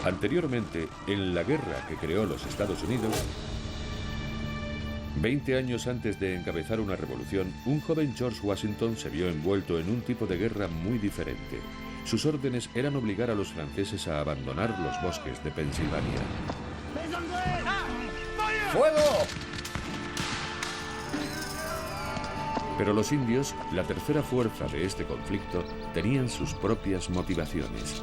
Anteriormente, en la guerra que creó los Estados Unidos, 20 años antes de encabezar una revolución, un joven George Washington se vio envuelto en un tipo de guerra muy diferente. Sus órdenes eran obligar a los franceses a abandonar los bosques de Pensilvania. ¡Fuego! Pero los indios, la tercera fuerza de este conflicto, tenían sus propias motivaciones.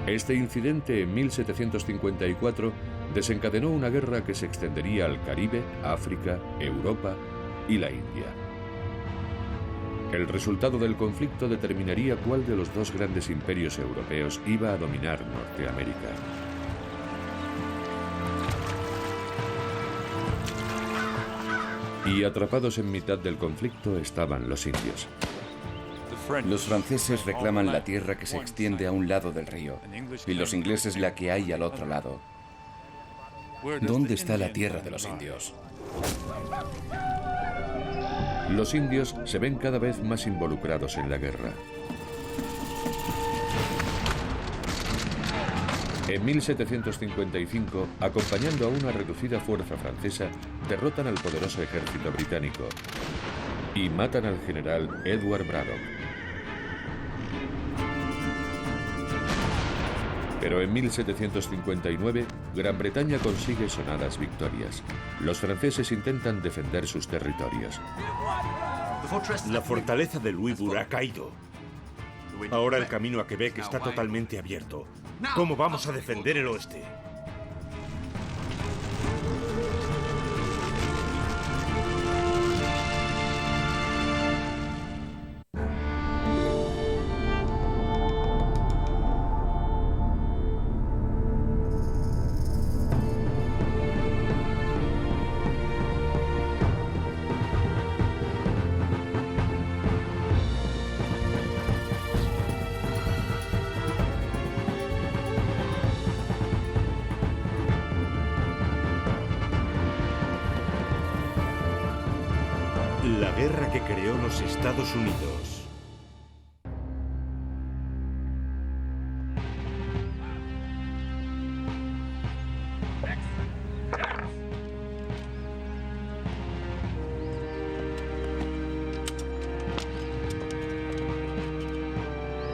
Este incidente en 1754 desencadenó una guerra que se extendería al Caribe, África, Europa y la India. El resultado del conflicto determinaría cuál de los dos grandes imperios europeos iba a dominar Norteamérica. Y atrapados en mitad del conflicto estaban los indios. Los franceses reclaman la tierra que se extiende a un lado del río y los ingleses la que hay al otro lado. ¿Dónde está la tierra de los indios? Los indios se ven cada vez más involucrados en la guerra. En 1755, acompañando a una reducida fuerza francesa, derrotan al poderoso ejército británico y matan al general Edward Braddock. Pero en 1759, Gran Bretaña consigue sonadas victorias. Los franceses intentan defender sus territorios. La fortaleza de Louisbourg ha caído. Ahora el camino a Quebec está totalmente abierto. ¿Cómo vamos a defender el oeste? La guerra que creó los Estados Unidos.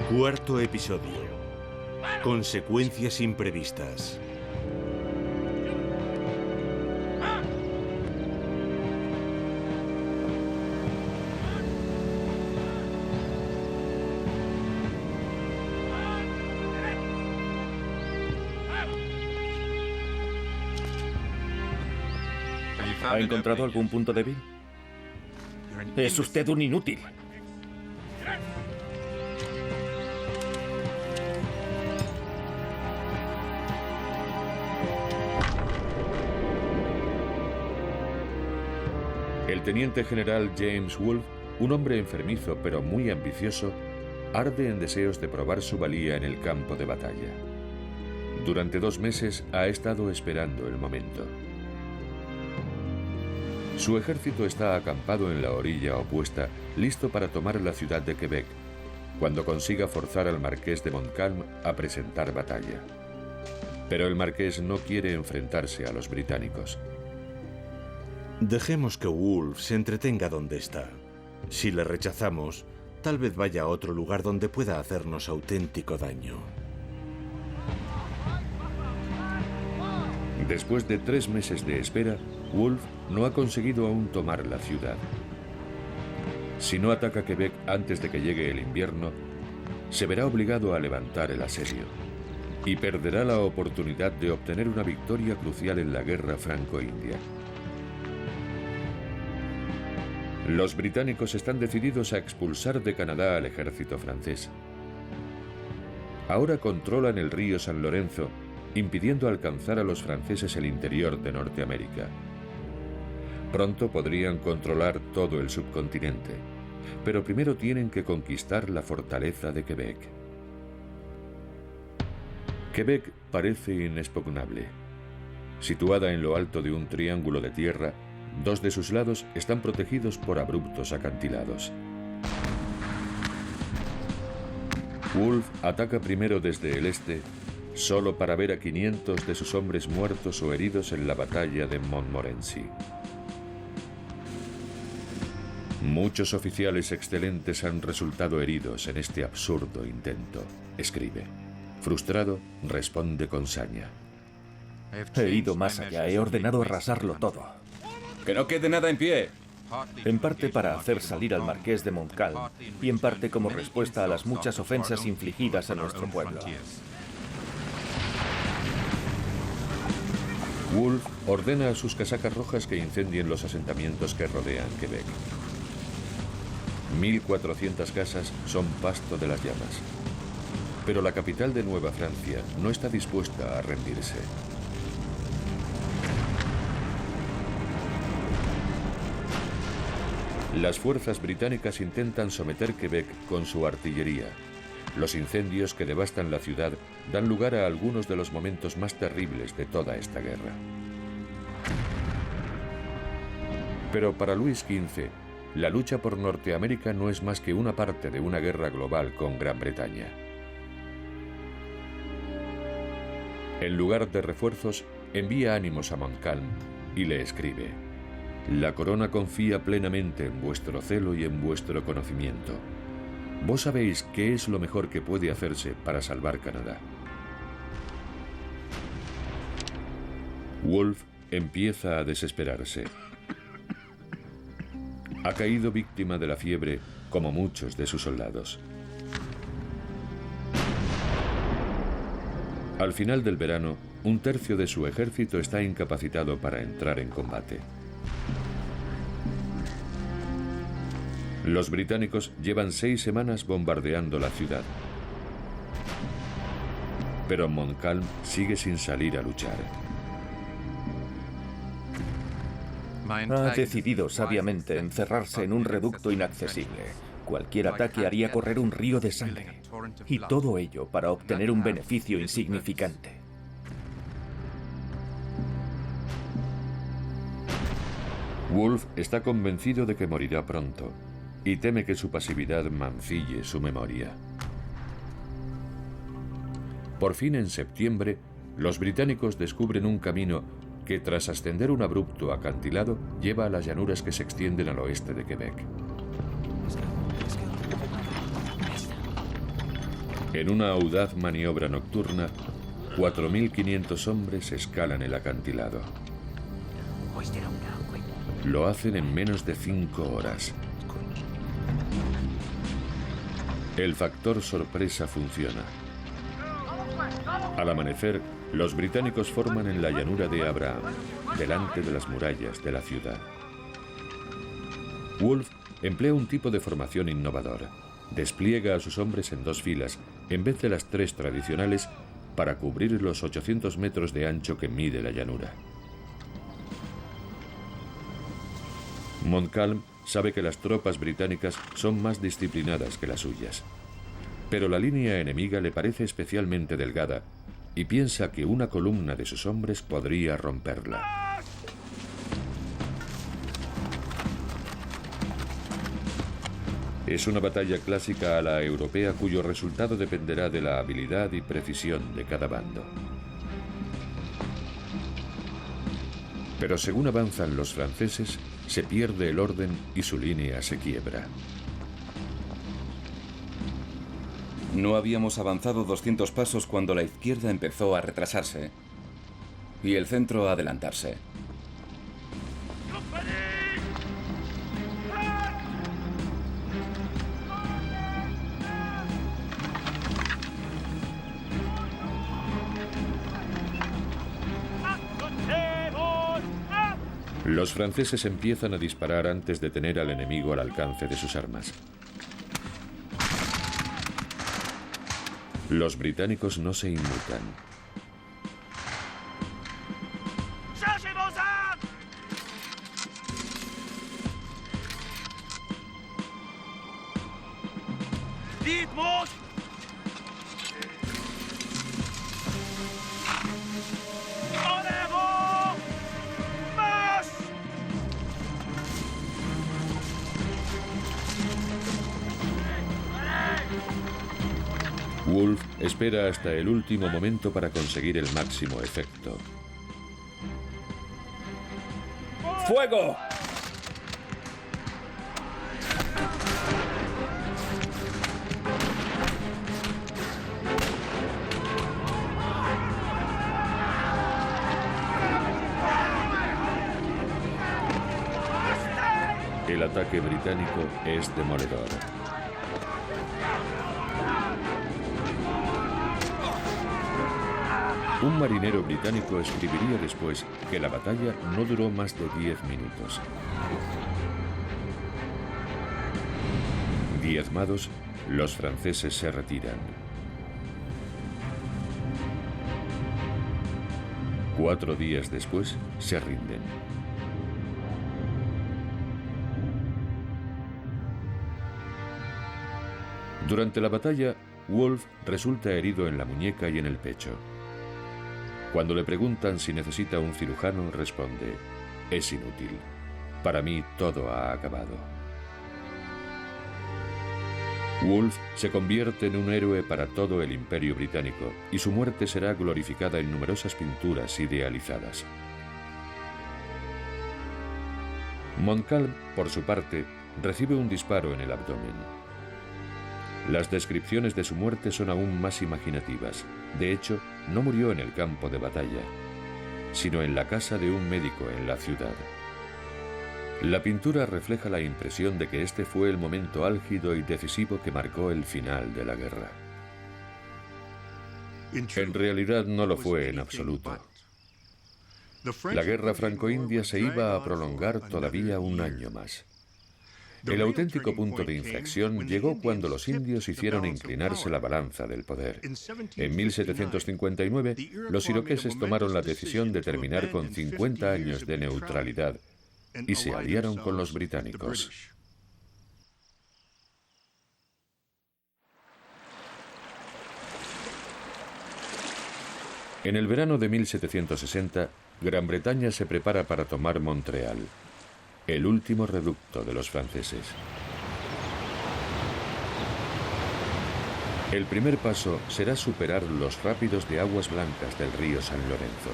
Cuarto episodio. Consecuencias imprevistas. ¿Ha encontrado algún punto débil? Es usted un inútil. El teniente general James Wolfe, un hombre enfermizo pero muy ambicioso, arde en deseos de probar su valía en el campo de batalla. Durante 2 meses ha estado esperando el momento. Su ejército está acampado en la orilla opuesta, listo para tomar la ciudad de Quebec, cuando consiga forzar al marqués de Montcalm a presentar batalla. Pero el marqués no quiere enfrentarse a los británicos. Dejemos que Wolfe se entretenga donde está. Si le rechazamos, tal vez vaya a otro lugar donde pueda hacernos auténtico daño. Después de 3 meses de espera, Wolfe no ha conseguido aún tomar la ciudad. Si no ataca Quebec antes de que llegue el invierno, se verá obligado a levantar el asedio y perderá la oportunidad de obtener una victoria crucial en la guerra franco-india. Los británicos están decididos a expulsar de Canadá al ejército francés. Ahora controlan el río San Lorenzo, impidiendo alcanzar a los franceses el interior de Norteamérica. Pronto podrían controlar todo el subcontinente, pero primero tienen que conquistar la fortaleza de Quebec. Quebec parece inexpugnable. Situada en lo alto de un triángulo de tierra, 2 de sus lados están protegidos por abruptos acantilados. Wolfe ataca primero desde el este, solo para ver a 500 de sus hombres muertos o heridos en la batalla de Montmorency. Muchos oficiales excelentes han resultado heridos en este absurdo intento, escribe. Frustrado, responde con saña. He ido más allá, he ordenado arrasarlo todo. ¡Que no quede nada en pie! En parte para hacer salir al marqués de Montcalm y en parte como respuesta a las muchas ofensas infligidas a nuestro pueblo. Wolfe ordena a sus casacas rojas que incendien los asentamientos que rodean Quebec. 1.400 casas son pasto de las llamas. Pero la capital de Nueva Francia no está dispuesta a rendirse. Las fuerzas británicas intentan someter Quebec con su artillería. Los incendios que devastan la ciudad dan lugar a algunos de los momentos más terribles de toda esta guerra. Pero para Luis XV, la lucha por Norteamérica no es más que una parte de una guerra global con Gran Bretaña. En lugar de refuerzos, envía ánimos a Montcalm y le escribe: «La corona confía plenamente en vuestro celo y en vuestro conocimiento. Vos sabéis qué es lo mejor que puede hacerse para salvar Canadá». Wolfe empieza a desesperarse. Ha caído víctima de la fiebre, como muchos de sus soldados. Al final del verano, un tercio de su ejército está incapacitado para entrar en combate. Los británicos llevan 6 semanas bombardeando la ciudad. Pero Montcalm sigue sin salir a luchar. Ha decidido sabiamente encerrarse en un reducto inaccesible. Cualquier ataque haría correr un río de sangre. Y todo ello para obtener un beneficio insignificante. Wolfe está convencido de que morirá pronto y teme que su pasividad mancille su memoria. Por fin, en septiembre, los británicos descubren un camino que, tras ascender un abrupto acantilado, lleva a las llanuras que se extienden al oeste de Quebec. En una audaz maniobra nocturna, 4.500 hombres escalan el acantilado. Lo hacen en menos de 5 horas. El factor sorpresa funciona. Al amanecer, los británicos forman en la llanura de Abraham, delante de las murallas de la ciudad. Wolfe emplea un tipo de formación innovador. Despliega a sus hombres en 2 filas, en vez de las 3 tradicionales, para cubrir los 800 metros de ancho que mide la llanura. Montcalm sabe que las tropas británicas son más disciplinadas que las suyas. Pero la línea enemiga le parece especialmente delgada y piensa que una columna de sus hombres podría romperla. Es una batalla clásica a la europea cuyo resultado dependerá de la habilidad y precisión de cada bando. Pero según avanzan los franceses, se pierde el orden y su línea se quiebra. No habíamos avanzado 200 pasos cuando la izquierda empezó a retrasarse y el centro a adelantarse. Los franceses empiezan a disparar antes de tener al enemigo al alcance de sus armas. Los británicos no se inmutan. Wolfe espera hasta el último momento para conseguir el máximo efecto. ¡Fuego! El ataque británico es demoledor. Un marinero británico escribiría después que la batalla no duró más de 10 minutos. Diezmados, los franceses se retiran. 4 días después, se rinden. Durante la batalla, Wolfe resulta herido en la muñeca y en el pecho. Cuando le preguntan si necesita un cirujano, responde: es inútil. Para mí todo ha acabado. Wolfe se convierte en un héroe para todo el Imperio Británico y su muerte será glorificada en numerosas pinturas idealizadas. Montcalm, por su parte, recibe un disparo en el abdomen. Las descripciones de su muerte son aún más imaginativas. De hecho, no murió en el campo de batalla, sino en la casa de un médico en la ciudad. La pintura refleja la impresión de que este fue el momento álgido y decisivo que marcó el final de la guerra. En realidad no lo fue en absoluto. La guerra franco-india se iba a prolongar todavía un año más. El auténtico punto de inflexión llegó cuando los indios hicieron inclinarse la balanza del poder. En 1759, los iroqueses tomaron la decisión de terminar con 50 años de neutralidad y se aliaron con los británicos. En el verano de 1760, Gran Bretaña se prepara para tomar Montreal, el último reducto de los franceses. El primer paso será superar los rápidos de aguas blancas del río San Lorenzo.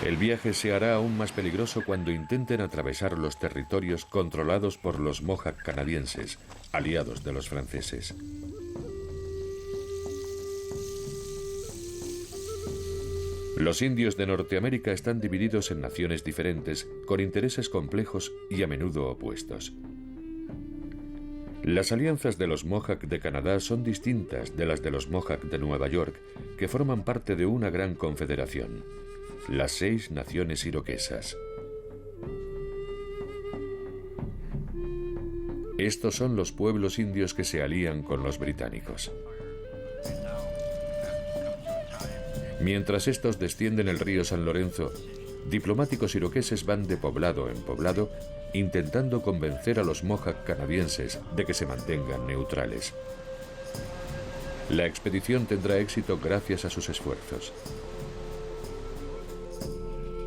El viaje se hará aún más peligroso cuando intenten atravesar los territorios controlados por los Mohawk canadienses, aliados de los franceses. Los indios de Norteamérica están divididos en naciones diferentes, con intereses complejos y a menudo opuestos. Las alianzas de los Mohawk de Canadá son distintas de las de los Mohawk de Nueva York, que forman parte de una gran confederación, las 6 naciones iroquesas. Estos son los pueblos indios que se alían con los británicos. Mientras estos descienden el río San Lorenzo, diplomáticos iroqueses van de poblado en poblado intentando convencer a los Mohawk canadienses de que se mantengan neutrales. La expedición tendrá éxito gracias a sus esfuerzos.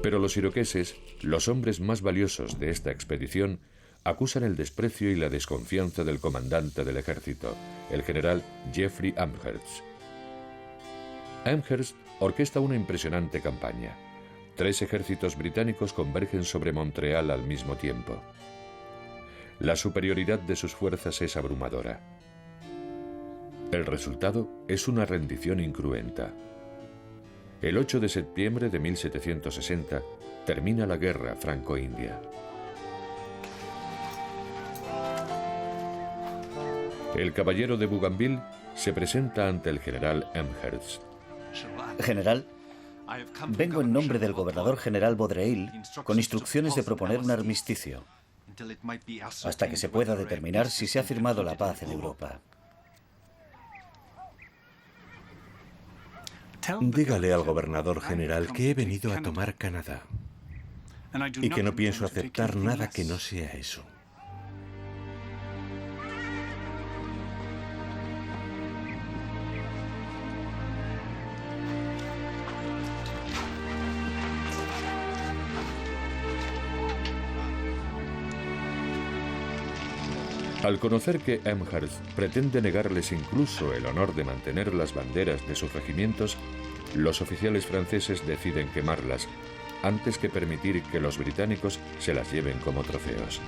Pero los iroqueses, los hombres más valiosos de esta expedición, acusan el desprecio y la desconfianza del comandante del ejército, el general Jeffrey Amherst. Amherst orquesta una impresionante campaña. 3 ejércitos británicos convergen sobre Montreal al mismo tiempo. La superioridad de sus fuerzas es abrumadora. El resultado es una rendición incruenta. El 8 de septiembre de 1760 termina la guerra franco-india. El caballero de Bougainville se presenta ante el general Amherst. General, vengo en nombre del gobernador general Vaudreuil con instrucciones de proponer un armisticio hasta que se pueda determinar si se ha firmado la paz en Europa. Dígale al gobernador general que he venido a tomar Canadá y que no pienso aceptar nada que no sea eso. Al conocer que Amherst pretende negarles incluso el honor de mantener las banderas de sus regimientos, los oficiales franceses deciden quemarlas antes que permitir que los británicos se las lleven como trofeos.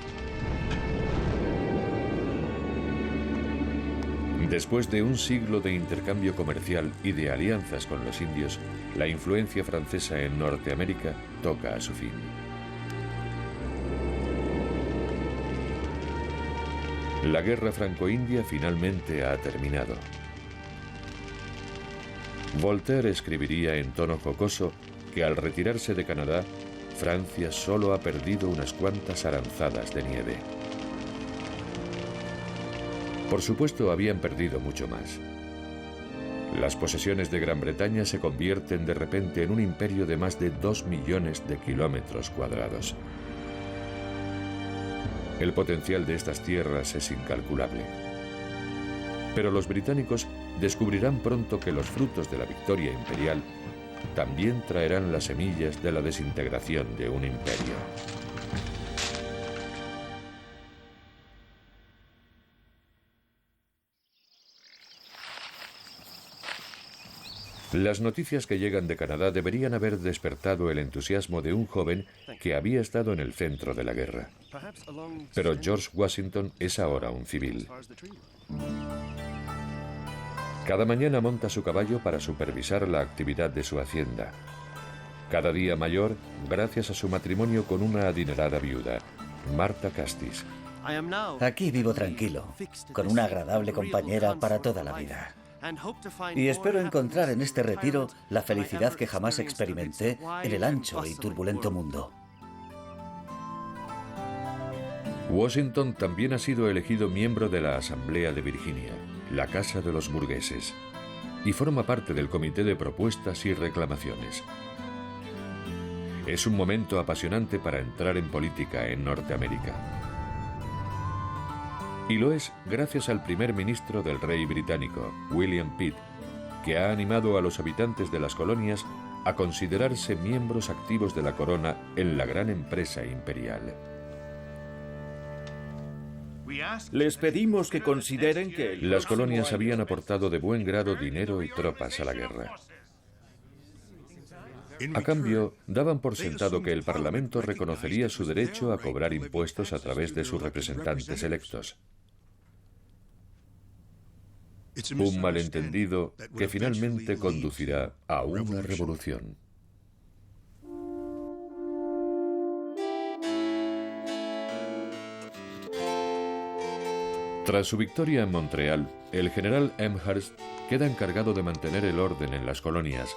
Después de un siglo de intercambio comercial y de alianzas con los indios, la influencia francesa en Norteamérica toca a su fin. La guerra franco-india finalmente ha terminado. Voltaire escribiría en tono jocoso que al retirarse de Canadá, Francia solo ha perdido unas cuantas aranzadas de nieve. Por supuesto, habían perdido mucho más. Las posesiones de Gran Bretaña se convierten de repente en un imperio de más de 2 millones de kilómetros cuadrados. El potencial de estas tierras es incalculable. Pero los británicos descubrirán pronto que los frutos de la victoria imperial también traerán las semillas de la desintegración de un imperio. Las noticias que llegan de Canadá deberían haber despertado el entusiasmo de un joven que había estado en el centro de la guerra. Pero George Washington es ahora un civil. Cada mañana monta su caballo para supervisar la actividad de su hacienda. Cada día mayor, gracias a su matrimonio con una adinerada viuda, Martha Custis. Aquí vivo tranquilo, con una agradable compañera para toda la vida. Y espero encontrar en este retiro la felicidad que jamás experimenté en el ancho y turbulento mundo. Washington también ha sido elegido miembro de la Asamblea de Virginia, la Casa de los Burgueses, y forma parte del Comité de Propuestas y Reclamaciones. Es un momento apasionante para entrar en política en Norteamérica. Y lo es gracias al primer ministro del rey británico, William Pitt, que ha animado a los habitantes de las colonias a considerarse miembros activos de la corona en la gran empresa imperial. Les pedimos que consideren que Las colonias habían aportado de buen grado dinero y tropas a la guerra. A cambio, daban por sentado que el Parlamento reconocería su derecho a cobrar impuestos a través de sus representantes electos. Un malentendido que finalmente conducirá a una revolución. Tras su victoria en Montreal, el general Amherst queda encargado de mantener el orden en las colonias,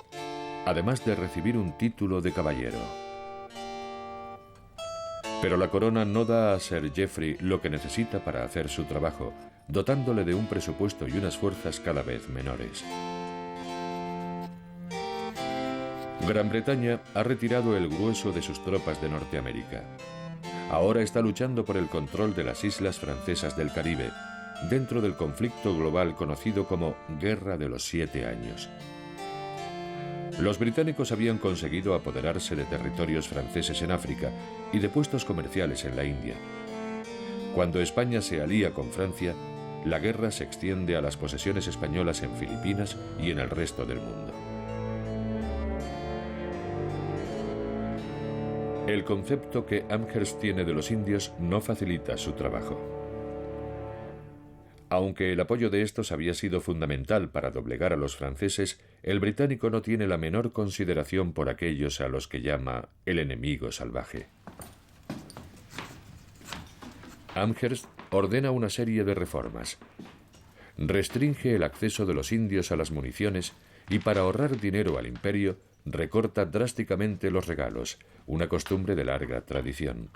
además de recibir un título de caballero. Pero la corona no da a Sir Geoffrey lo que necesita para hacer su trabajo, dotándole de un presupuesto y unas fuerzas cada vez menores. Gran Bretaña ha retirado el grueso de sus tropas de Norteamérica. Ahora está luchando por el control de las islas francesas del Caribe, dentro del conflicto global conocido como Guerra de los 7 años. Los británicos habían conseguido apoderarse de territorios franceses en África y de puestos comerciales en la India. Cuando España se alía con Francia, la guerra se extiende a las posesiones españolas en Filipinas y en el resto del mundo. El concepto que Amherst tiene de los indios no facilita su trabajo. Aunque el apoyo de estos había sido fundamental para doblegar a los franceses, el británico no tiene la menor consideración por aquellos a los que llama el enemigo salvaje. Amherst ordena una serie de reformas. Restringe el acceso de los indios a las municiones y, para ahorrar dinero al imperio, recorta drásticamente los regalos, una costumbre de larga tradición.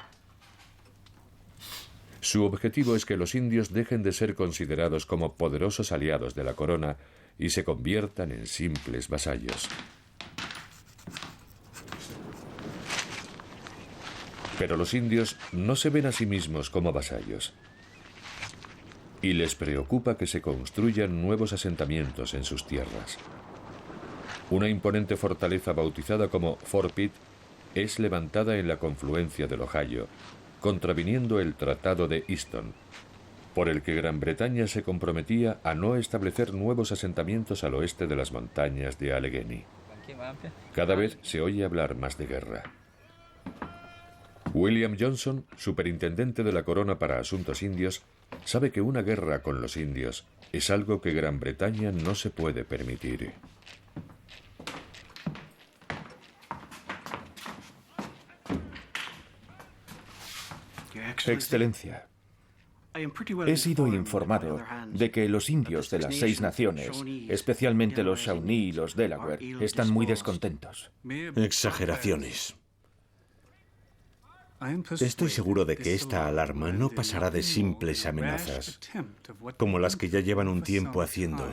Su objetivo es que los indios dejen de ser considerados como poderosos aliados de la corona y se conviertan en simples vasallos. Pero los indios no se ven a sí mismos como vasallos. Y les preocupa que se construyan nuevos asentamientos en sus tierras. Una imponente fortaleza bautizada como Fort Pitt es levantada en la confluencia del Ohio, contraviniendo el Tratado de Easton, por el que Gran Bretaña se comprometía a no establecer nuevos asentamientos al oeste de las montañas de Allegheny. Cada vez se oye hablar más de guerra. William Johnson, superintendente de la corona para asuntos indios, sabe que una guerra con los indios es algo que Gran Bretaña no se puede permitir. Excelencia, he sido informado de que los indios de las 6 naciones, especialmente los Shawnee y los Delaware, están muy descontentos. Exageraciones. Estoy seguro de que esta alarma no pasará de simples amenazas, como las que ya llevan un tiempo haciendo.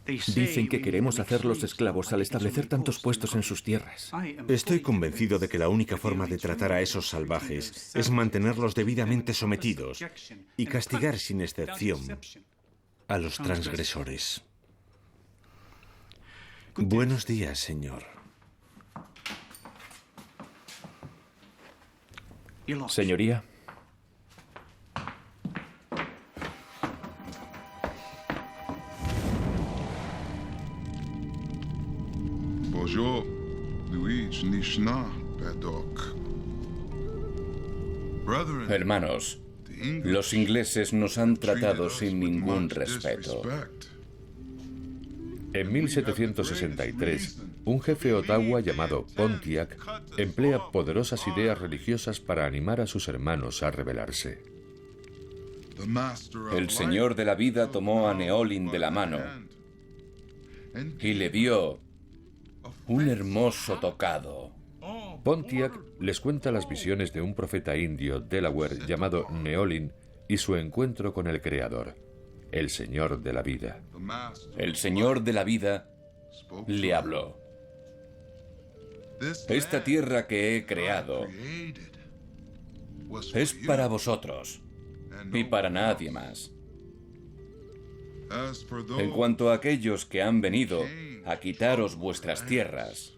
Dicen que queremos hacerlos esclavos al establecer tantos puestos en sus tierras. Estoy convencido de que la única forma de tratar a esos salvajes es mantenerlos debidamente sometidos y castigar sin excepción a los transgresores. Buenos días, señor. Señoría. Hermanos, los ingleses nos han tratado sin ningún respeto. En 1763, un jefe Ottawa llamado Pontiac emplea poderosas ideas religiosas para animar a sus hermanos a rebelarse. El Señor de la vida tomó a Neolin de la mano y le dio un hermoso tocado. Pontiac les cuenta las visiones de un profeta indio Delaware llamado Neolin y su encuentro con el Creador, el Señor de la vida. El Señor de la vida le habló. Esta tierra que he creado es para vosotros y para nadie más. En cuanto a aquellos que han venido a quitaros vuestras tierras,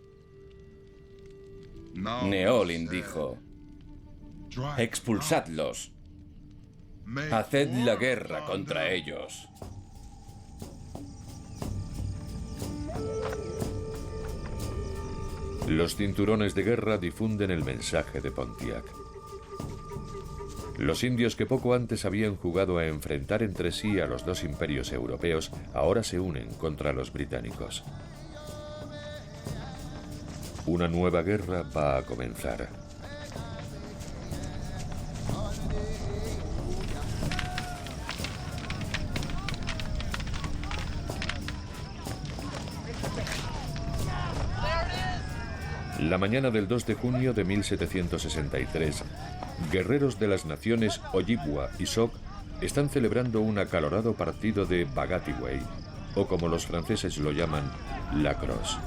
Neolin dijo: expulsadlos, haced la guerra contra ellos. Los cinturones de guerra difunden el mensaje de Pontiac. Los indios que poco antes habían jugado a enfrentar entre sí a los dos imperios europeos ahora se unen contra los británicos. Una nueva guerra va a comenzar. La mañana del 2 de junio de 1763, guerreros de las naciones Ojibwa y Sauk están celebrando un acalorado partido de Bagatiway, o como los franceses lo llaman, lacrosse.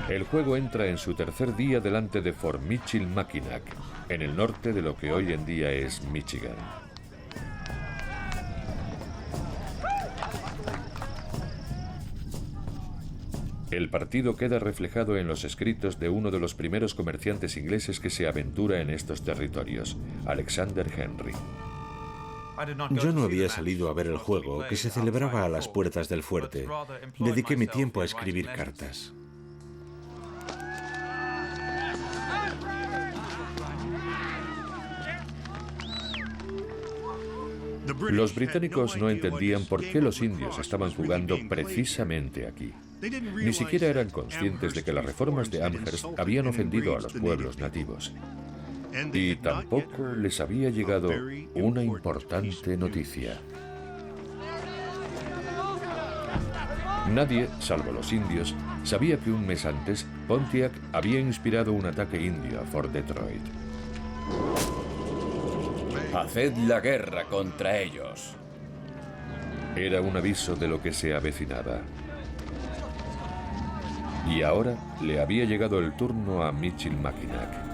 El juego entra en su tercer día delante de Fort Michilimackinac, en el norte de lo que hoy en día es Michigan. El partido queda reflejado en los escritos de uno de los primeros comerciantes ingleses que se aventura en estos territorios, Alexander Henry. Yo no había salido a ver el juego, que se celebraba a las puertas del fuerte. Dediqué mi tiempo a escribir cartas. Los británicos no entendían por qué los indios estaban jugando precisamente aquí. Ni siquiera eran conscientes de que las reformas de Amherst habían ofendido a los pueblos nativos. Y tampoco les había llegado una importante noticia. Nadie, salvo los indios, sabía que un mes antes Pontiac había inspirado un ataque indio a Fort Detroit. Haced la guerra contra ellos. Era un aviso de lo que se avecinaba. Y ahora le había llegado el turno a Michilimackinac.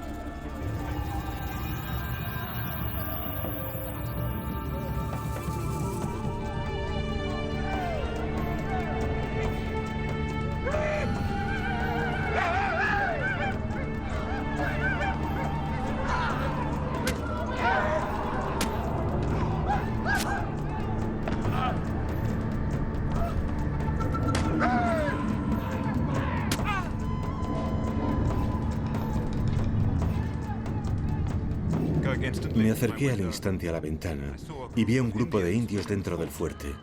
Me acerqué al instante a la ventana y vi a un grupo de indios dentro del fuerte.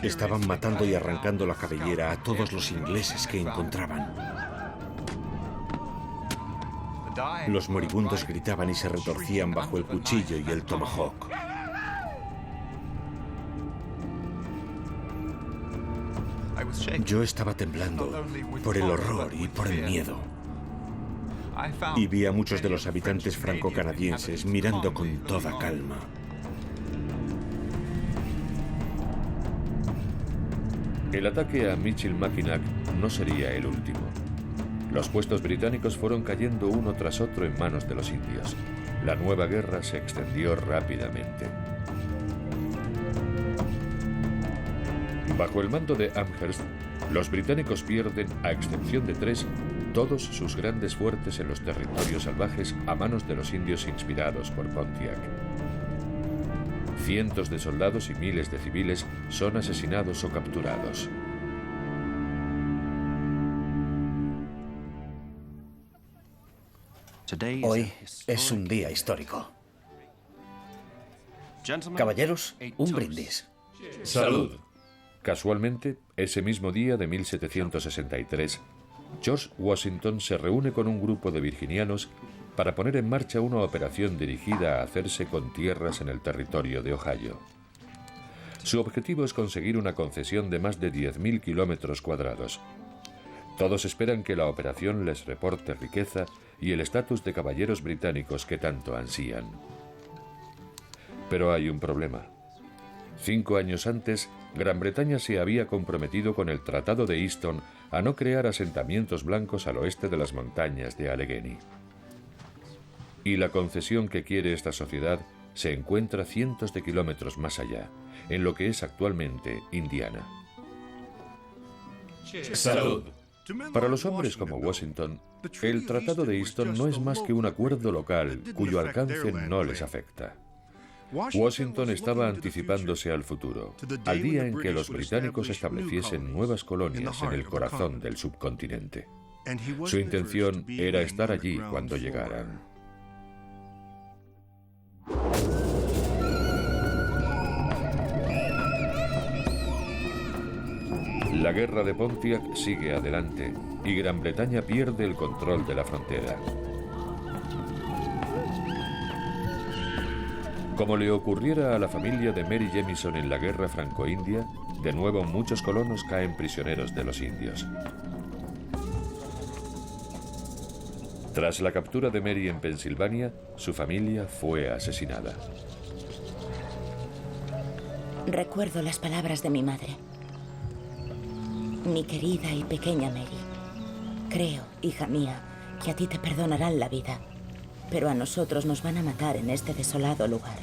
Estaban matando y arrancando la cabellera a todos los ingleses que encontraban. Los moribundos gritaban y se retorcían bajo el cuchillo y el tomahawk. Yo estaba temblando por el horror y por el miedo. Y vi a muchos de los habitantes franco-canadienses mirando con toda calma. El ataque a Michilimackinac no sería el último. Los puestos británicos fueron cayendo uno tras otro en manos de los indios. La nueva guerra se extendió rápidamente. Bajo el mando de Amherst, los británicos pierden, a excepción de 3, todos sus grandes fuertes en los territorios salvajes a manos de los indios inspirados por Pontiac. Cientos de soldados y miles de civiles son asesinados o capturados. Hoy es un día histórico. Caballeros, un brindis. ¡Salud! Casualmente, ese mismo día de 1763, George Washington se reúne con un grupo de virginianos para poner en marcha una operación dirigida a hacerse con tierras en el territorio de Ohio. Su objetivo es conseguir una concesión de más de 10.000 kilómetros cuadrados. Todos esperan que la operación les reporte riqueza y el estatus de caballeros británicos que tanto ansían. Pero hay un problema. 5 años antes, Gran Bretaña se había comprometido con el Tratado de Easton a no crear asentamientos blancos al oeste de las montañas de Allegheny. Y la concesión que quiere esta sociedad se encuentra cientos de kilómetros más allá, en lo que es actualmente Indiana. ¡Salud! Para los hombres como Washington, el Tratado de Easton no es más que un acuerdo local cuyo alcance no les afecta. Washington estaba anticipándose al futuro, al día en que los británicos estableciesen nuevas colonias en el corazón del subcontinente. Su intención era estar allí cuando llegaran. La guerra de Pontiac sigue adelante y Gran Bretaña pierde el control de la frontera. Como le ocurriera a la familia de Mary Jemison en la guerra franco-india, de nuevo muchos colonos caen prisioneros de los indios. Tras la captura de Mary en Pensilvania, su familia fue asesinada. Recuerdo las palabras de mi madre. Mi querida y pequeña Mary, creo, hija mía, que a ti te perdonarán la vida, pero a nosotros nos van a matar en este desolado lugar.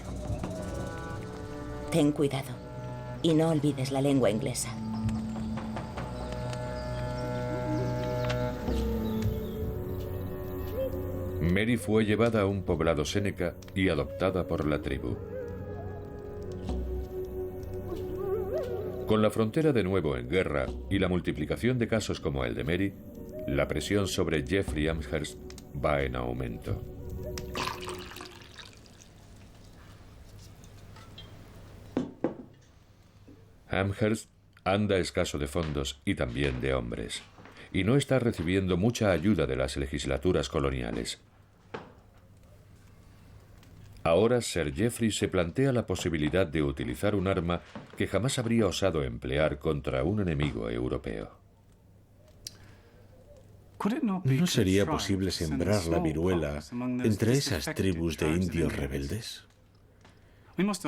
Ten cuidado y no olvides la lengua inglesa. Mary fue llevada a un poblado séneca y adoptada por la tribu. Con la frontera de nuevo en guerra y la multiplicación de casos como el de Mary, la presión sobre Jeffrey Amherst va en aumento. Amherst anda escaso de fondos y también de hombres, y no está recibiendo mucha ayuda de las legislaturas coloniales. Ahora Sir Geoffrey se plantea la posibilidad de utilizar un arma que jamás habría osado emplear contra un enemigo europeo. ¿No sería posible sembrar la viruela entre esas tribus de indios rebeldes?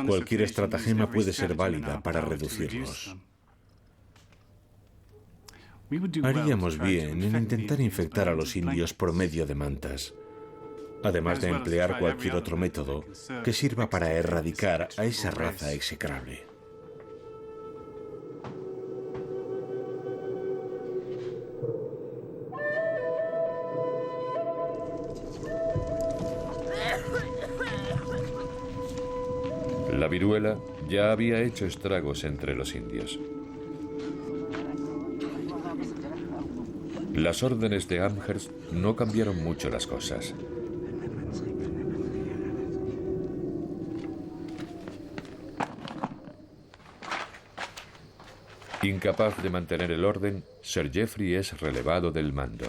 Cualquier estratagema puede ser válida para reducirlos. Haríamos bien en intentar infectar a los indios por medio de mantas, además de emplear cualquier otro método que sirva para erradicar a esa raza execrable. La viruela ya había hecho estragos entre los indios. Las órdenes de Amherst no cambiaron mucho las cosas. Incapaz de mantener el orden, Sir Geoffrey es relevado del mando.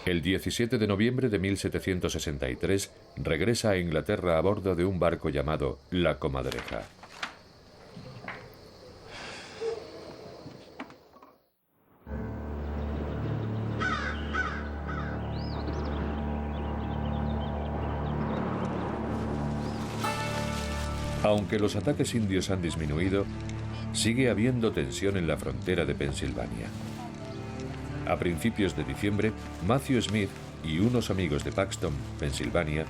El 17 de noviembre de 1763 regresa a Inglaterra a bordo de un barco llamado La Comadreja. Aunque los ataques indios han disminuido, sigue habiendo tensión en la frontera de Pensilvania. A principios de diciembre, Matthew Smith y unos amigos de Paxton, Pensilvania,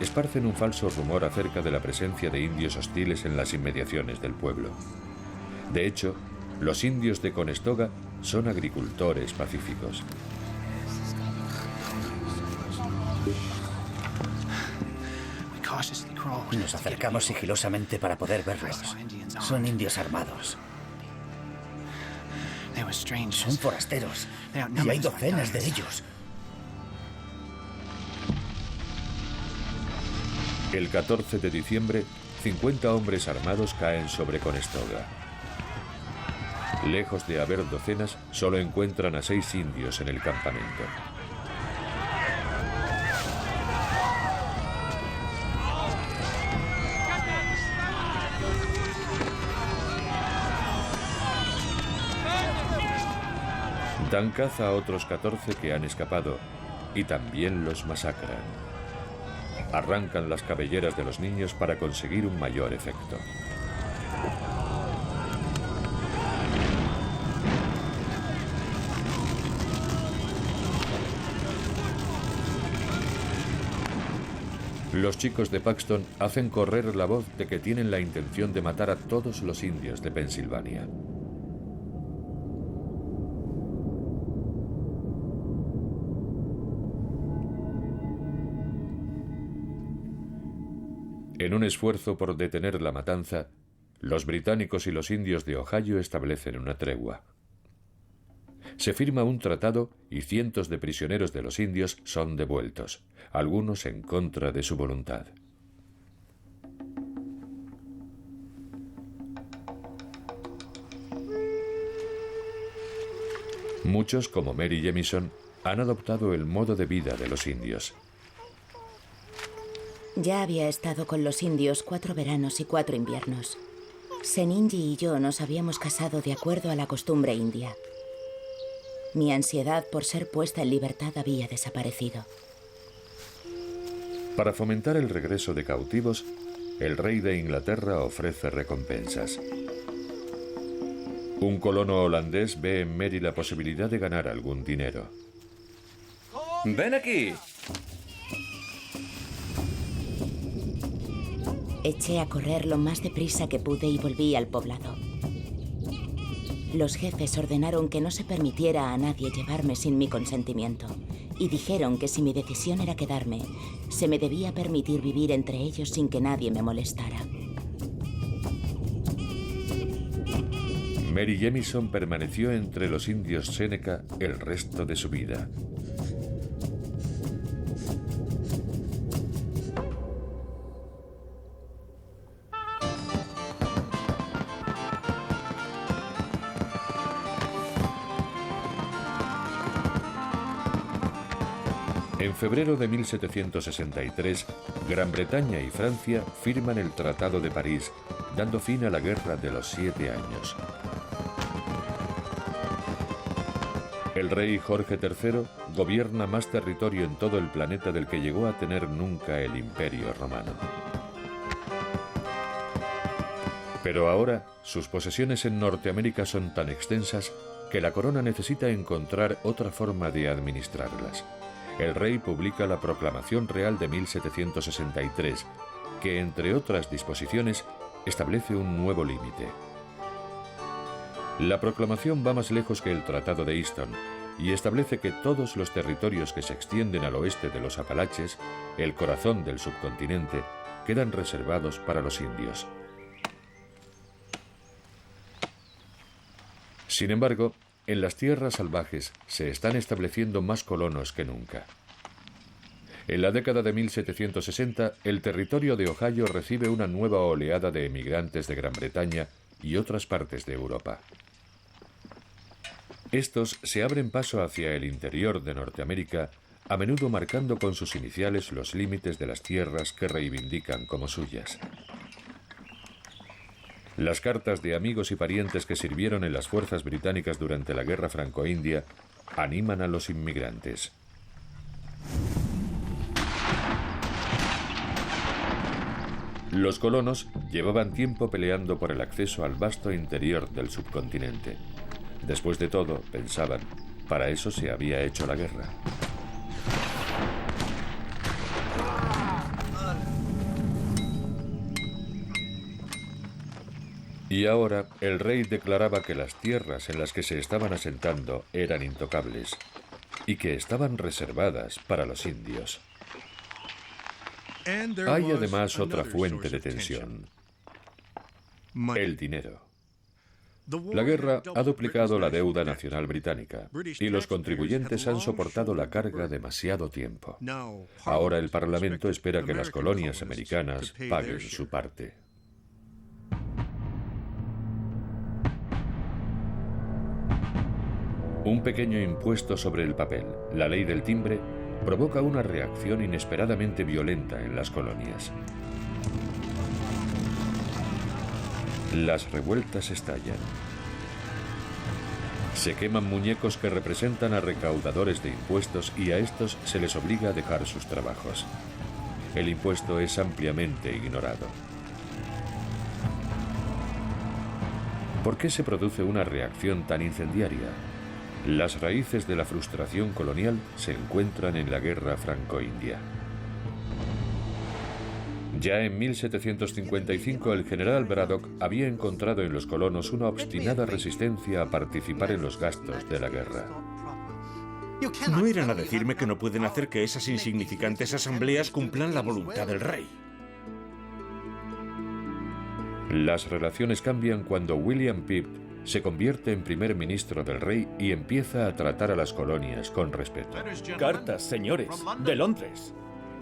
esparcen un falso rumor acerca de la presencia de indios hostiles en las inmediaciones del pueblo. De hecho, los indios de Conestoga son agricultores pacíficos. Nos acercamos sigilosamente para poder verlos. Son indios armados. Son forasteros. Y hay docenas de ellos. El 14 de diciembre, 50 hombres armados caen sobre Conestoga. Lejos de haber docenas, solo encuentran a 6 indios en el campamento. Dan caza a otros 14 que han escapado y también los masacran. Arrancan las cabelleras de los niños para conseguir un mayor efecto. Los chicos de Paxton hacen correr la voz de que tienen la intención de matar a todos los indios de Pensilvania. En un esfuerzo por detener la matanza, los británicos y los indios de Ohio establecen una tregua. Se firma un tratado y cientos de prisioneros de los indios son devueltos, algunos en contra de su voluntad. Muchos, como Mary Jemison, han adoptado el modo de vida de los indios. Ya había estado con los indios 4 veranos y 4 inviernos. Seninji y yo nos habíamos casado de acuerdo a la costumbre india. Mi ansiedad por ser puesta en libertad había desaparecido. Para fomentar el regreso de cautivos, el rey de Inglaterra ofrece recompensas. Un colono holandés ve en Mary la posibilidad de ganar algún dinero. ¡Ven aquí! Eché a correr lo más deprisa que pude y volví al poblado. Los jefes ordenaron que no se permitiera a nadie llevarme sin mi consentimiento y dijeron que si mi decisión era quedarme, se me debía permitir vivir entre ellos sin que nadie me molestara. Mary Jemison permaneció entre los indios Seneca el resto de su vida. En febrero de 1763, Gran Bretaña y Francia firman el Tratado de París, dando fin a la Guerra de los 7 años. El rey Jorge III gobierna más territorio en todo el planeta del que llegó a tener nunca el Imperio Romano. Pero ahora, sus posesiones en Norteamérica son tan extensas que la corona necesita encontrar otra forma de administrarlas. El rey publica la Proclamación Real de 1763, que, entre otras disposiciones, establece un nuevo límite. La proclamación va más lejos que el Tratado de Easton y establece que todos los territorios que se extienden al oeste de los Apalaches, el corazón del subcontinente, quedan reservados para los indios. Sin embargo, en las tierras salvajes se están estableciendo más colonos que nunca. En la década de 1760, el territorio de Ohio recibe una nueva oleada de emigrantes de Gran Bretaña y otras partes de Europa. Estos se abren paso hacia el interior de Norteamérica, a menudo marcando con sus iniciales los límites de las tierras que reivindican como suyas. Las cartas de amigos y parientes que sirvieron en las fuerzas británicas durante la Guerra Franco-India animan a los inmigrantes. Los colonos llevaban tiempo peleando por el acceso al vasto interior del subcontinente. Después de todo, pensaban, para eso se había hecho la guerra. Y ahora el rey declaraba que las tierras en las que se estaban asentando eran intocables y que estaban reservadas para los indios. Hay además otra fuente de tensión: el dinero. La guerra ha duplicado la deuda nacional británica y los contribuyentes han soportado la carga demasiado tiempo. Ahora el Parlamento espera que las colonias americanas paguen su parte. Un pequeño impuesto sobre el papel, la ley del timbre, provoca una reacción inesperadamente violenta en las colonias. Las revueltas estallan. Se queman muñecos que representan a recaudadores de impuestos y a estos se les obliga a dejar sus trabajos. El impuesto es ampliamente ignorado. ¿Por qué se produce una reacción tan incendiaria? Las raíces de la frustración colonial se encuentran en la Guerra Franco-India. Ya en 1755 el general Braddock había encontrado en los colonos una obstinada resistencia a participar en los gastos de la guerra. No irán a decirme que no pueden hacer que esas insignificantes asambleas cumplan la voluntad del rey. Las relaciones cambian cuando William Pitt se convierte en primer ministro del rey y empieza a tratar a las colonias con respeto. Cartas, señores, de Londres.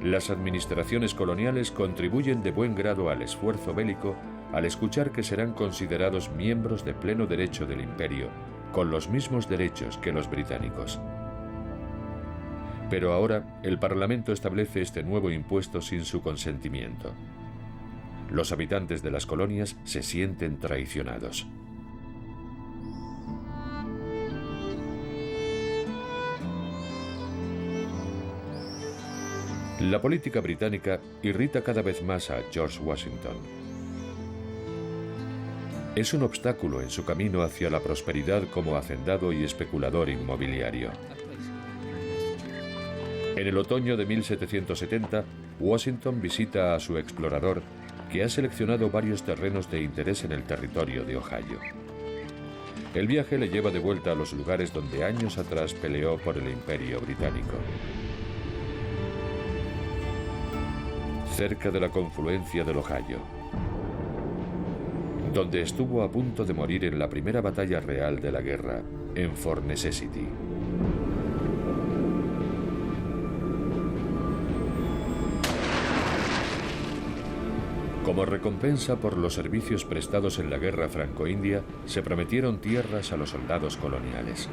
Las administraciones coloniales contribuyen de buen grado al esfuerzo bélico al escuchar que serán considerados miembros de pleno derecho del imperio, con los mismos derechos que los británicos. Pero ahora el Parlamento establece este nuevo impuesto sin su consentimiento. Los habitantes de las colonias se sienten traicionados. La política británica irrita cada vez más a George Washington. Es un obstáculo en su camino hacia la prosperidad como hacendado y especulador inmobiliario. En el otoño de 1770, Washington visita a su explorador, que ha seleccionado varios terrenos de interés en el territorio de Ohio. El viaje le lleva de vuelta a los lugares donde años atrás peleó por el Imperio Británico. Cerca de la confluencia del Ohio, donde estuvo a punto de morir en la primera batalla real de la guerra, en Fort Necessity. Como recompensa por los servicios prestados en la Guerra Franco-India, se prometieron tierras a los soldados coloniales.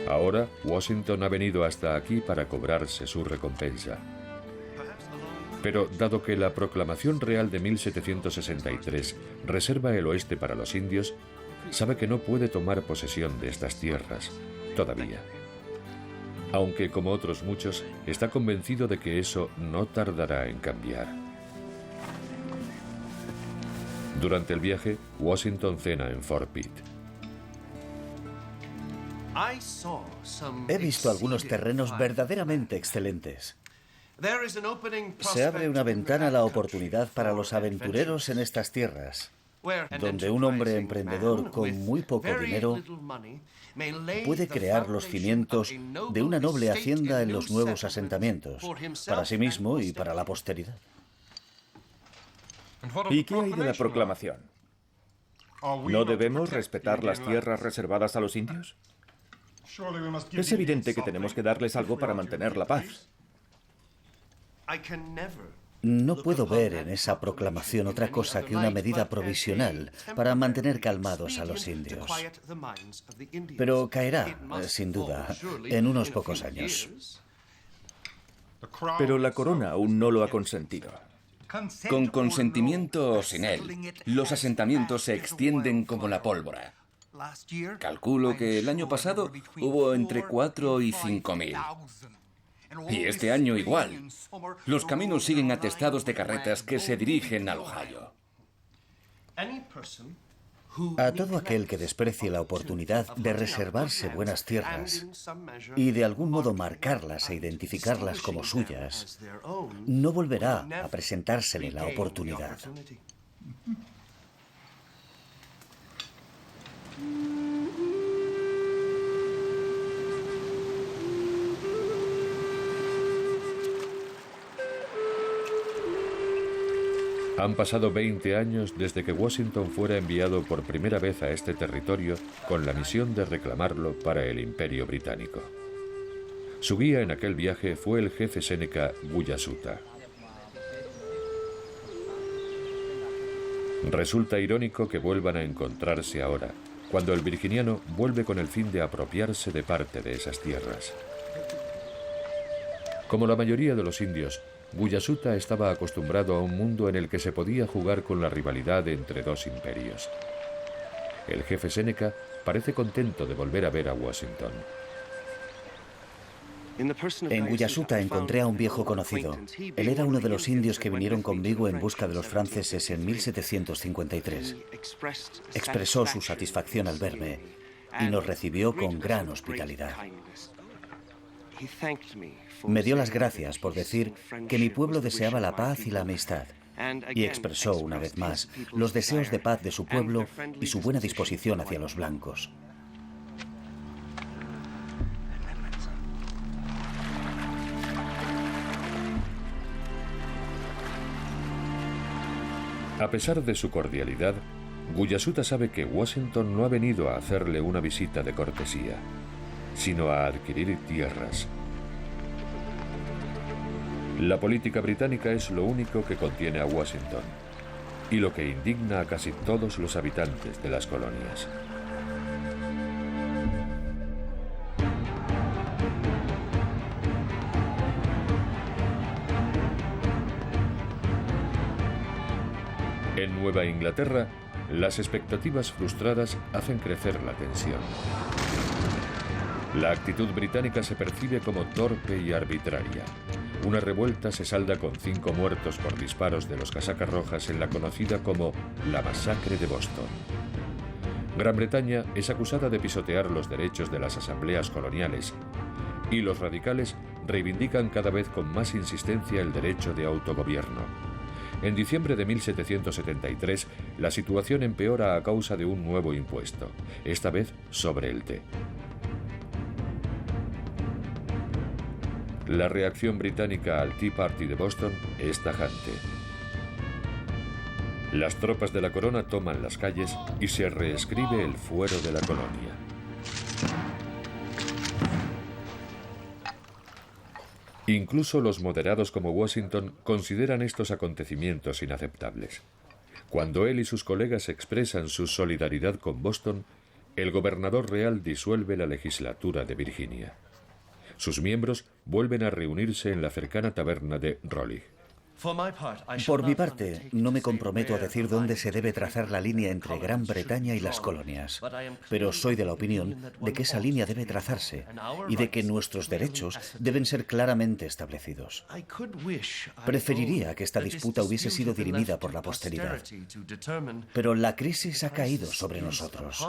Ahora, Washington ha venido hasta aquí para cobrarse su recompensa. Pero, dado que la Proclamación Real de 1763 reserva el oeste para los indios, sabe que no puede tomar posesión de estas tierras, todavía. Aunque, como otros muchos, está convencido de que eso no tardará en cambiar. Durante el viaje, Washington cena en Fort Pitt. He visto algunos terrenos verdaderamente excelentes. Se abre una ventana a la oportunidad para los aventureros en estas tierras, donde un hombre emprendedor con muy poco dinero puede crear los cimientos de una noble hacienda en los nuevos asentamientos, para sí mismo y para la posteridad. ¿Y qué hay de la proclamación? ¿No debemos respetar las tierras reservadas a los indios? Es evidente que tenemos que darles algo para mantener la paz. No puedo ver en esa proclamación otra cosa que una medida provisional para mantener calmados a los indios. Pero caerá, sin duda, en unos pocos años. Pero la corona aún no lo ha consentido. Con consentimiento o sin él, los asentamientos se extienden como la pólvora. Calculo que el año pasado hubo entre 4 y 5.000. Y este año igual. Los caminos siguen atestados de carretas que se dirigen al Ohio. A todo aquel que desprecie la oportunidad de reservarse buenas tierras y de algún modo marcarlas e identificarlas como suyas, no volverá a presentársele la oportunidad. Han pasado 20 años desde que Washington fuera enviado por primera vez a este territorio con la misión de reclamarlo para el Imperio Británico. Su guía en aquel viaje fue el jefe séneca Guyasuta. Resulta irónico que vuelvan a encontrarse ahora, cuando el virginiano vuelve con el fin de apropiarse de parte de esas tierras. Como la mayoría de los indios, Guyasuta estaba acostumbrado a un mundo en el que se podía jugar con la rivalidad entre dos imperios. El jefe séneca parece contento de volver a ver a Washington. En Guyasuta encontré a un viejo conocido. Él era uno de los indios que vinieron conmigo en busca de los franceses en 1753. Expresó su satisfacción al verme y nos recibió con gran hospitalidad. Me dio las gracias por decir que mi pueblo deseaba la paz y la amistad, y expresó una vez más los deseos de paz de su pueblo y su buena disposición hacia los blancos. A pesar de su cordialidad, Guyasuta sabe que Washington no ha venido a hacerle una visita de cortesía, sino a adquirir tierras. La política británica es lo único que contiene a Washington y lo que indigna a casi todos los habitantes de las colonias. En Nueva Inglaterra, las expectativas frustradas hacen crecer la tensión. La actitud británica se percibe como torpe y arbitraria. Una revuelta se salda con 5 muertos por disparos de los casacas rojas en la conocida como la Masacre de Boston. Gran Bretaña es acusada de pisotear los derechos de las asambleas coloniales y los radicales reivindican cada vez con más insistencia el derecho de autogobierno. En diciembre de 1773, la situación empeora a causa de un nuevo impuesto, esta vez sobre el té. La reacción británica al Tea Party de Boston es tajante. Las tropas de la corona toman las calles y se reescribe el fuero de la colonia. Incluso los moderados como Washington consideran estos acontecimientos inaceptables. Cuando él y sus colegas expresan su solidaridad con Boston, el gobernador real disuelve la legislatura de Virginia. Sus miembros vuelven a reunirse en la cercana taberna de Raleigh. Por mi parte, no me comprometo a decir dónde se debe trazar la línea entre Gran Bretaña y las colonias, pero soy de la opinión de que esa línea debe trazarse y de que nuestros derechos deben ser claramente establecidos. Preferiría que esta disputa hubiese sido dirimida por la posteridad, pero la crisis ha caído sobre nosotros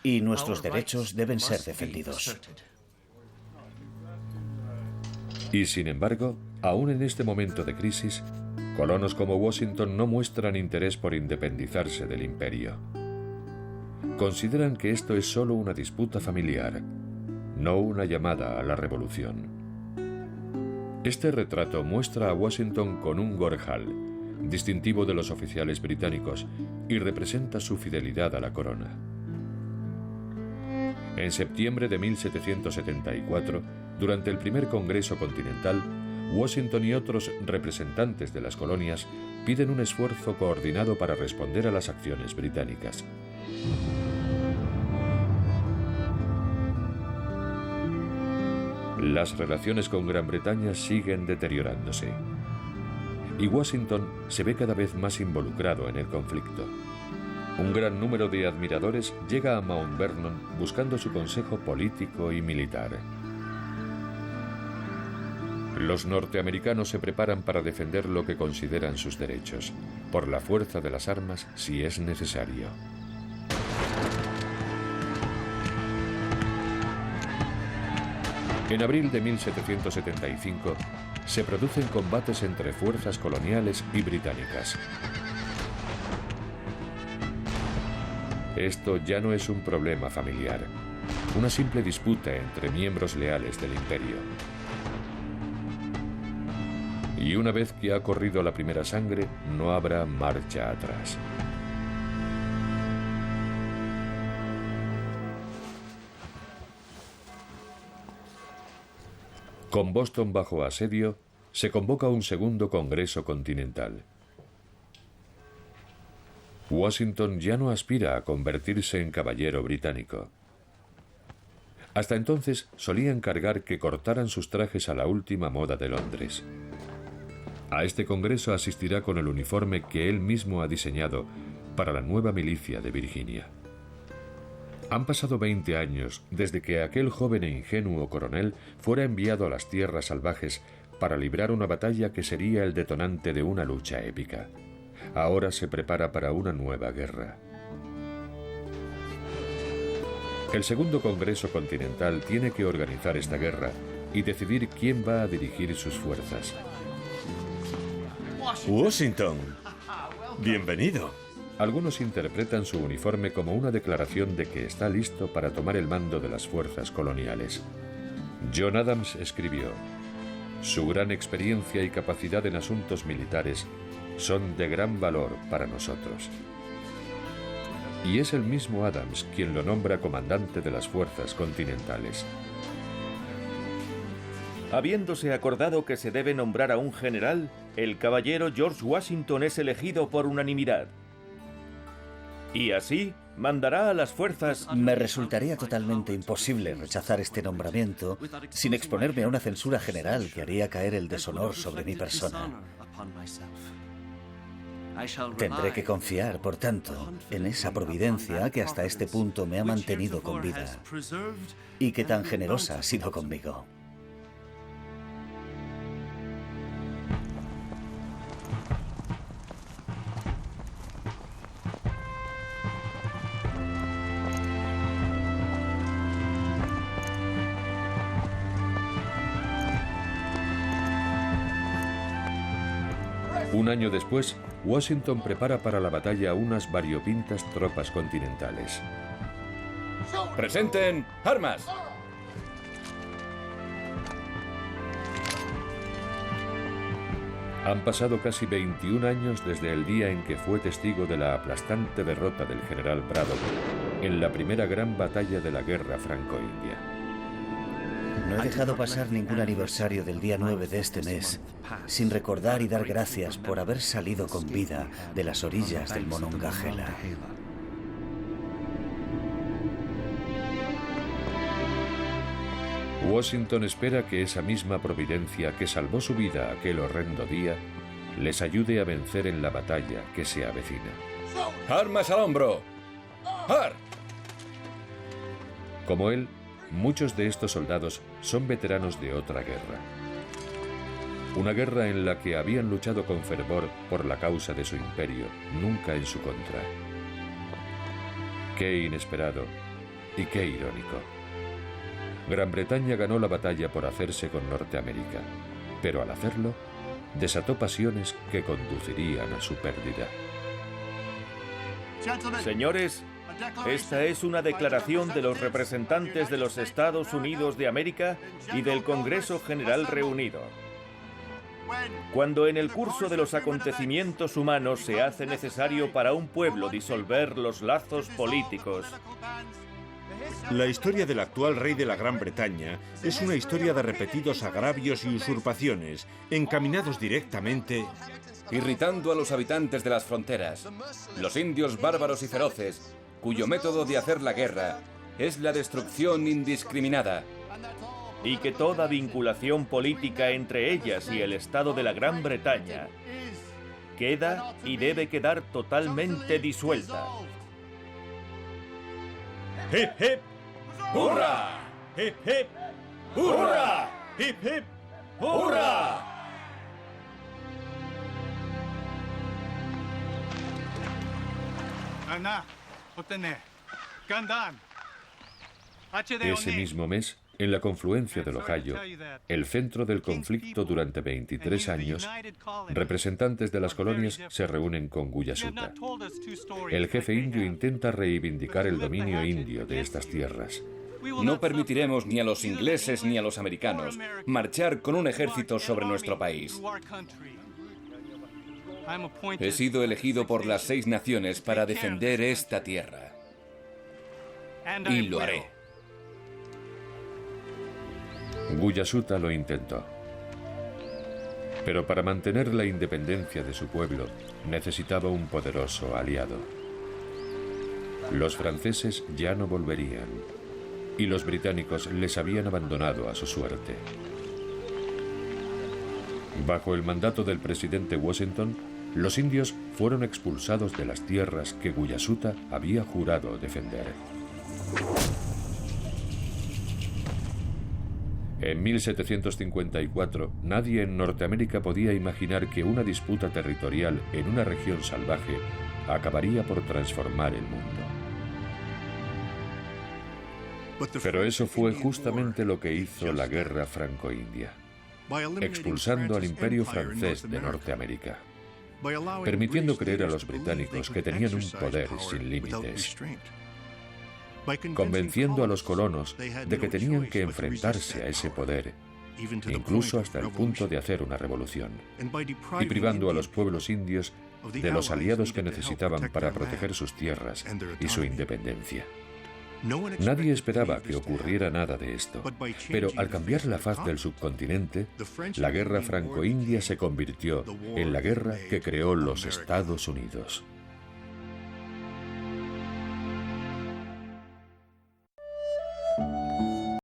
y nuestros derechos deben ser defendidos. Y sin embargo, aún en este momento de crisis, colonos como Washington no muestran interés por independizarse del imperio. Consideran que esto es solo una disputa familiar, no una llamada a la revolución. Este retrato muestra a Washington con un gorjal, distintivo de los oficiales británicos, y representa su fidelidad a la corona. En septiembre de 1774, durante el primer Congreso Continental, Washington y otros representantes de las colonias piden un esfuerzo coordinado para responder a las acciones británicas. Las relaciones con Gran Bretaña siguen deteriorándose y Washington se ve cada vez más involucrado en el conflicto. Un gran número de admiradores llega a Mount Vernon buscando su consejo político y militar. Los norteamericanos se preparan para defender lo que consideran sus derechos, por la fuerza de las armas si es necesario. En abril de 1775 se producen combates entre fuerzas coloniales y británicas. Esto ya no es un problema familiar, una simple disputa entre miembros leales del imperio. Y una vez que ha corrido la primera sangre, no habrá marcha atrás. Con Boston bajo asedio, se convoca un segundo Congreso Continental. Washington ya no aspira a convertirse en caballero británico. Hasta entonces solía encargar que cortaran sus trajes a la última moda de Londres. A este congreso asistirá con el uniforme que él mismo ha diseñado para la nueva milicia de Virginia. Han pasado 20 años desde que aquel joven e ingenuo coronel fuera enviado a las tierras salvajes para librar una batalla que sería el detonante de una lucha épica. Ahora se prepara para una nueva guerra. El segundo Congreso Continental tiene que organizar esta guerra y decidir quién va a dirigir sus fuerzas. Washington, bienvenido. Algunos interpretan su uniforme como una declaración de que está listo para tomar el mando de las fuerzas coloniales. John Adams escribió: "Su gran experiencia y capacidad en asuntos militares son de gran valor para nosotros". Y es el mismo Adams quien lo nombra comandante de las fuerzas continentales. Habiéndose acordado que se debe nombrar a un general, el caballero George Washington es elegido por unanimidad. Y así mandará a las fuerzas... Me resultaría totalmente imposible rechazar este nombramiento sin exponerme a una censura general que haría caer el deshonor sobre mi persona. Tendré que confiar, por tanto, en esa providencia que hasta este punto me ha mantenido con vida y que tan generosa ha sido conmigo. Un año después, Washington prepara para la batalla unas variopintas tropas continentales. ¡Presenten armas! Han pasado casi 21 años desde el día en que fue testigo de la aplastante derrota del general Braddock en la primera gran batalla de la Guerra Franco-India. No he dejado pasar ningún aniversario del día 9 de este mes sin recordar y dar gracias por haber salido con vida de las orillas del Monongahela. Washington espera que esa misma providencia que salvó su vida aquel horrendo día les ayude a vencer en la batalla que se avecina. ¡Armas al hombro! ¡Ar! Como él, muchos de estos soldados son veteranos de otra guerra. Una guerra en la que habían luchado con fervor por la causa de su imperio, nunca en su contra. Qué inesperado y qué irónico. Gran Bretaña ganó la batalla por hacerse con Norteamérica, pero al hacerlo, desató pasiones que conducirían a su pérdida. Señores, esta es una declaración de los representantes de los Estados Unidos de América y del Congreso General reunido. Cuando en el curso de los acontecimientos humanos se hace necesario para un pueblo disolver los lazos políticos, La historia del actual rey de la Gran Bretaña es una historia de repetidos agravios y usurpaciones, encaminados directamente, irritando a los habitantes de las fronteras, los indios bárbaros y feroces, cuyo método de hacer la guerra es la destrucción indiscriminada. Y que toda vinculación política entre ellas y el Estado de la Gran Bretaña queda y debe quedar totalmente disuelta. ¡Hip, hip! ¡Hurra! ¡Hip, hip! ¡Hurra! ¡Hip, hip! ¡Hurra! Ese mismo mes, en la confluencia del Ohio, el centro del conflicto durante 23 años, representantes de las colonias se reúnen con Guyasuta. El jefe indio intenta reivindicar el dominio indio de estas tierras. No permitiremos ni a los ingleses ni a los americanos marchar con un ejército sobre nuestro país. He sido elegido por las 6 naciones para defender esta tierra. Y lo haré. Guyasuta lo intentó. Pero para mantener la independencia de su pueblo, necesitaba un poderoso aliado. Los franceses ya no volverían, y los británicos les habían abandonado a su suerte. Bajo el mandato del presidente Washington, los indios fueron expulsados de las tierras que Guyasuta había jurado defender. En 1754, nadie en Norteamérica podía imaginar que una disputa territorial en una región salvaje acabaría por transformar el mundo. Pero eso fue justamente lo que hizo la Guerra Franco-India, expulsando al Imperio francés de Norteamérica, permitiendo creer a los británicos que tenían un poder sin límites, convenciendo a los colonos de que tenían que enfrentarse a ese poder, incluso hasta el punto de hacer una revolución, y privando a los pueblos indios de los aliados que necesitaban para proteger sus tierras y su independencia. Nadie esperaba que ocurriera nada de esto, pero al cambiar la faz del subcontinente, la Guerra Franco-India se convirtió en la guerra que creó los Estados Unidos.